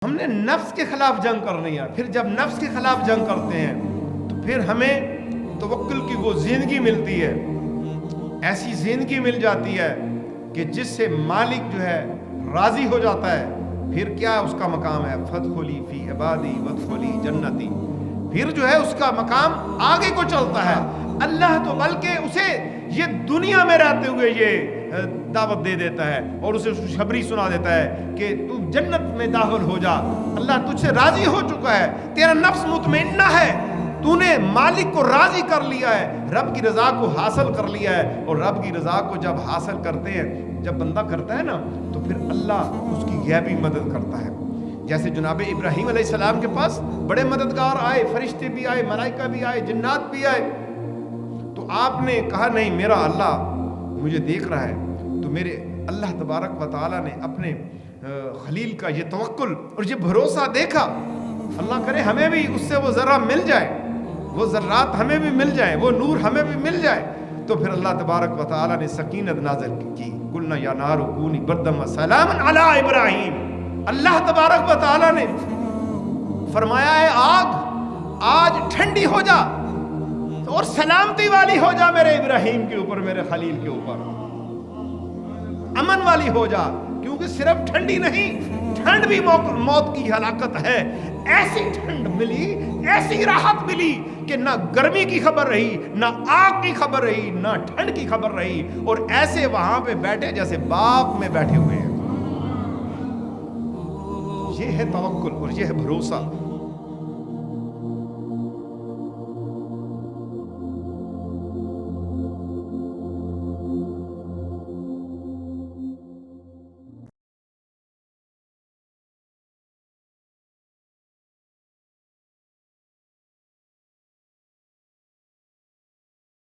ہم نے نفس کے خلاف جنگ کرنی ہے. پھر جب نفس کے خلاف جنگ کرتے ہیں تو پھر ہمیں توکل کی وہ زندگی ملتی ہے, ایسی زندگی مل جاتی ہے کہ جس سے مالک جو ہے راضی ہو جاتا ہے. پھر کیا اس کا مقام ہے, فادخلی فی عبادی وادخلی جنتی. پھر جو ہے اس کا مقام آگے کو چلتا ہے. اللہ تو بلکہ اسے یہ دنیا میں رہتے ہوئے یہ دعوت دے دیتا ہے اور اسے خوشخبری سنا دیتا ہے کہ تو جنت میں داخل ہو جا. اللہ تجھ سے راضی ہو چکا ہے, تیرا نفس مطمئنہ ہے, تو نے مالک کو راضی کر لیا ہے, رب کی رضا کو حاصل کر لیا ہے. اور رب کی رضا کو جب حاصل کرتے ہیں, جب بندہ کرتا ہے نا, تو پھر اللہ اس کی غیبی مدد کرتا ہے. جیسے جناب ابراہیم علیہ السلام کے پاس بڑے مددگار آئے, فرشتے بھی آئے, ملائکہ بھی آئے, جنات بھی آئے. تو آپ نے کہا نہیں, میرا اللہ مجھے دیکھ رہا ہے. تو میرے اللہ تبارک و تعالیٰ نے اپنے خلیل کا یہ توکل اور یہ بھروسہ دیکھا. اللہ کرے ہمیں بھی اس سے وہ ذرہ مل جائے, وہ ذرات ہمیں بھی مل جائیں, وہ نور ہمیں بھی مل جائے. تو پھر اللہ تبارک و تعالیٰ نے سکینت نازل کی, قلنا یا نار کونی بردم و سلاما علی ابراہیم. اللہ تبارک و تعالیٰ نے فرمایا ہے آگ آج ٹھنڈی ہو جا اور سلامتی والی ہو جا میرے ابراہیم کے اوپر, میرے خلیل کے اوپر امن والی ہو جا. کیونکہ صرف ٹھنڈی نہیں, ٹھنڈ بھی موت کی ہلاکت ہے. ایسی ٹھنڈ ملی, ایسی راحت ملی کہ نہ گرمی کی خبر رہی, نہ آگ کی خبر رہی, نہ ٹھنڈ کی خبر رہی. اور ایسے وہاں پہ بیٹھے جیسے باغ میں بیٹھے ہوئے ہیں. یہ ہے توکل اور یہ ہے بھروسہ.